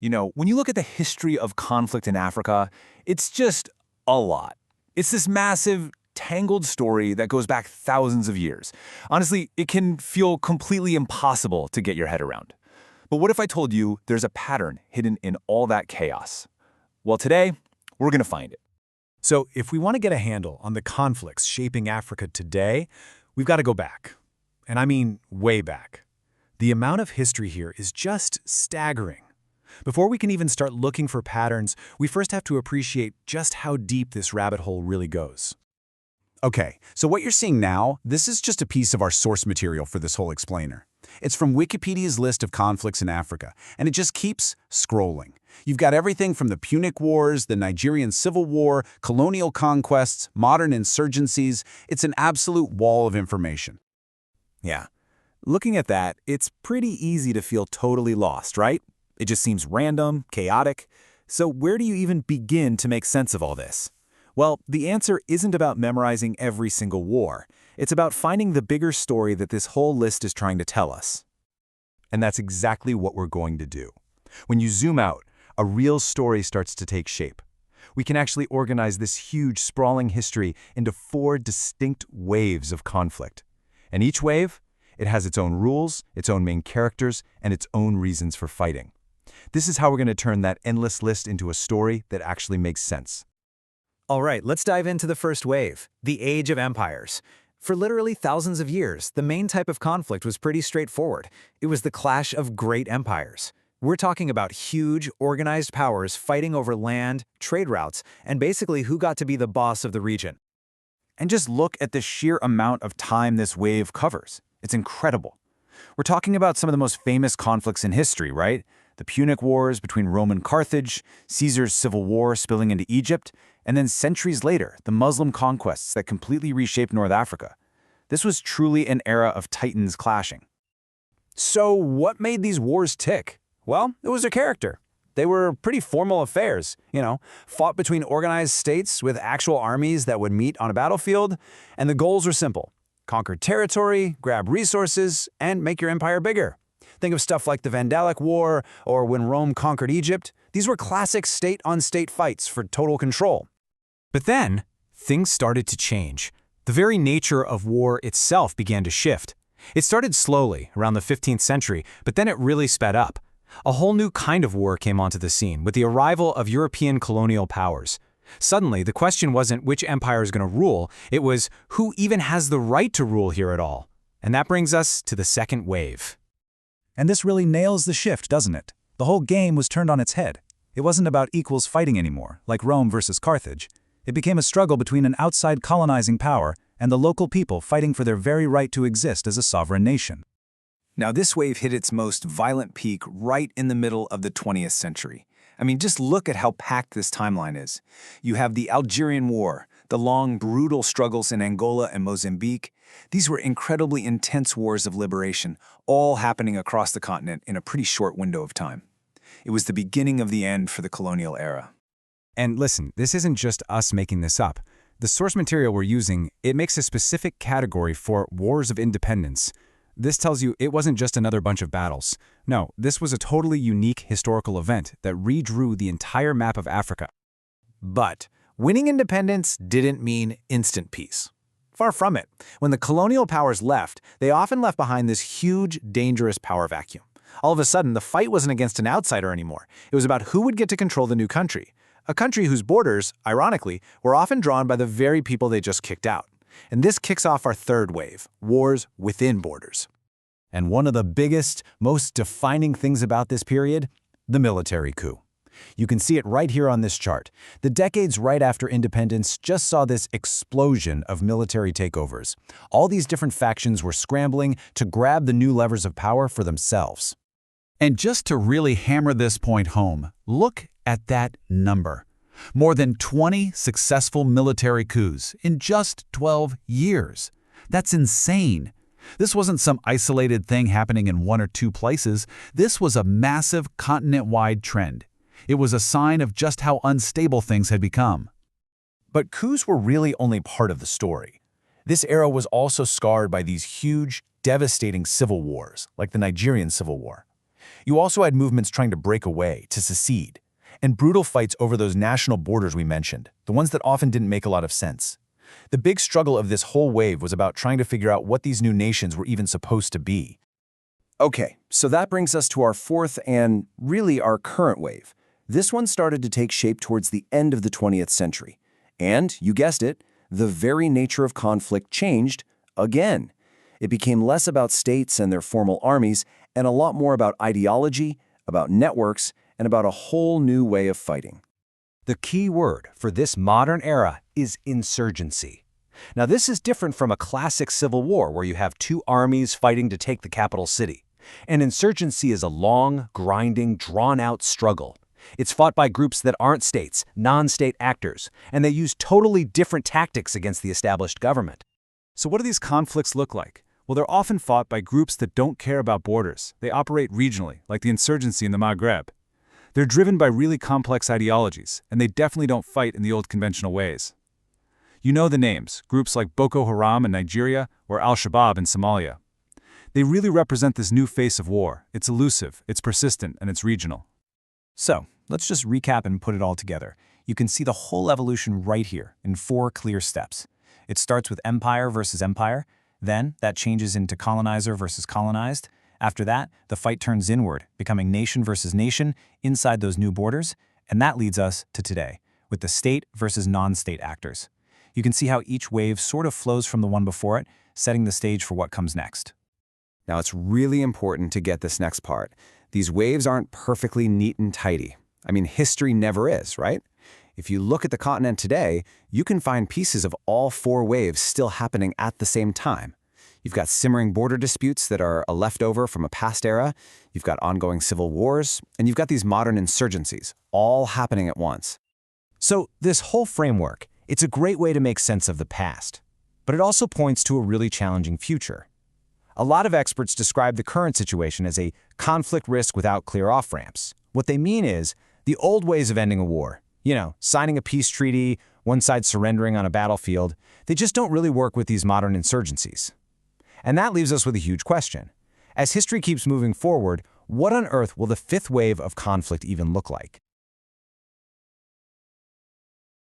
When you look at the history of conflict in Africa, it's just a lot. It's this massive, tangled story that goes back thousands of years. Honestly, it can feel completely impossible to get your head around. But what if I told you there's a pattern hidden in all that chaos? Well, today, we're going to find it. So if we want to get a handle on the conflicts shaping Africa today, we've got to go back. And I mean way back. The amount of history here is just staggering. Before we can even start looking for patterns, we first have to appreciate just how deep this rabbit hole really goes. Okay, so what you're seeing now, this is just a piece of our source material for this whole explainer. It's from Wikipedia's list of conflicts in Africa, and it just keeps scrolling. You've got everything from the Punic Wars, the Nigerian Civil War, colonial conquests, modern insurgencies. It's an absolute wall of information. Yeah. Looking at that, it's pretty easy to feel totally lost, right? It just seems random, chaotic. So where do you even begin to make sense of all this? Well, the answer isn't about memorizing every single war. It's about finding the bigger story that this whole list is trying to tell us. And that's exactly what we're going to do. When you zoom out, a real story starts to take shape. We can actually organize this huge, sprawling history into 4 distinct waves of conflict. And each wave, it has its own rules, its own main characters, and its own reasons for fighting. This is how we're going to turn that endless list into a story that actually makes sense. All right, let's dive into the first wave, the Age of Empires. For literally thousands of years, the main type of conflict was pretty straightforward. It was the clash of great empires. We're talking about huge, organized powers fighting over land, trade routes, and basically who got to be the boss of the region. And just look at the sheer amount of time this wave covers. It's incredible. We're talking about some of the most famous conflicts in history, right? The Punic Wars between Rome and Carthage, Caesar's civil war spilling into Egypt, and then centuries later, the Muslim conquests that completely reshaped North Africa. This was truly an era of titans clashing. So what made these wars tick? Well, it was their character. They were pretty formal affairs, fought between organized states with actual armies that would meet on a battlefield, and the goals were simple. Conquer territory, grab resources, and make your empire bigger. Think of stuff like the Vandalic War or when Rome conquered Egypt. These were classic state-on-state fights for total control. But then, things started to change. The very nature of war itself began to shift. It started slowly, around the 15th century, but then it really sped up. A whole new kind of war came onto the scene with the arrival of European colonial powers. Suddenly, the question wasn't which empire is going to rule, it was who even has the right to rule here at all. And that brings us to the second wave. And this really nails the shift, doesn't it? The whole game was turned on its head. It wasn't about equals fighting anymore, like Rome versus Carthage. It became a struggle between an outside colonizing power and the local people fighting for their very right to exist as a sovereign nation. Now, this wave hit its most violent peak right in the middle of the 20th century. I mean, just look at how packed this timeline is. You have the Algerian War, the long, brutal struggles in Angola and Mozambique. These were incredibly intense wars of liberation, all happening across the continent in a pretty short window of time. It was the beginning of the end for the colonial era. And listen, this isn't just us making this up. The source material we're using, it makes a specific category for wars of independence. This tells you it wasn't just another bunch of battles. No, this was a totally unique historical event that redrew the entire map of Africa. But winning independence didn't mean instant peace. Far from it. When the colonial powers left, they often left behind this huge, dangerous power vacuum. All of a sudden, the fight wasn't against an outsider anymore. It was about who would get to control the new country. A country whose borders, ironically, were often drawn by the very people they just kicked out. And this kicks off our third wave, wars within borders. And one of the biggest, most defining things about this period? The military coup. You can see it right here on this chart. The decades right after independence just saw this explosion of military takeovers. All these different factions were scrambling to grab the new levers of power for themselves. And just to really hammer this point home, look at that number. More than 20 successful military coups in just 12 years. That's insane. This wasn't some isolated thing happening in 1 or 2 places. This was a massive continent-wide trend. It was a sign of just how unstable things had become. But coups were really only part of the story. This era was also scarred by these huge, devastating civil wars, like the Nigerian Civil War. You also had movements trying to break away, to secede, and brutal fights over those national borders we mentioned, the ones that often didn't make a lot of sense. The big struggle of this whole wave was about trying to figure out what these new nations were even supposed to be. Okay, so that brings us to our fourth and really our current wave. This one started to take shape towards the end of the 20th century. And, you guessed it, the very nature of conflict changed again. It became less about states and their formal armies and a lot more about ideology, about networks, and about a whole new way of fighting. The key word for this modern era is insurgency. Now, this is different from a classic civil war where you have two armies fighting to take the capital city. An insurgency is a long, grinding, drawn-out struggle. It's fought by groups that aren't states, non-state actors, and they use totally different tactics against the established government. So what do these conflicts look like? Well, they're often fought by groups that don't care about borders. They operate regionally, like the insurgency in the Maghreb. They're driven by really complex ideologies, and they definitely don't fight in the old conventional ways. You know the names, groups like Boko Haram in Nigeria or Al-Shabaab in Somalia. They really represent this new face of war. It's elusive, it's persistent, and it's regional. So, let's just recap and put it all together. You can see the whole evolution right here in 4 clear steps. It starts with empire versus empire, then that changes into colonizer versus colonized. After that, the fight turns inward, becoming nation versus nation inside those new borders, and that leads us to today, with the state versus non-state actors. You can see how each wave sort of flows from the one before it, setting the stage for what comes next. Now, it's really important to get this next part. These waves aren't perfectly neat and tidy. I mean, history never is, right? If you look at the continent today, you can find pieces of all 4 waves still happening at the same time. You've got simmering border disputes that are a leftover from a past era, you've got ongoing civil wars, and you've got these modern insurgencies, all happening at once. So this whole framework, it's a great way to make sense of the past, but it also points to a really challenging future. A lot of experts describe the current situation as a conflict risk without clear off-ramps. What they mean is the old ways of ending a war, signing a peace treaty, one side surrendering on a battlefield, they just don't really work with these modern insurgencies. And that leaves us with a huge question. As history keeps moving forward, what on earth will the 5th wave of conflict even look like?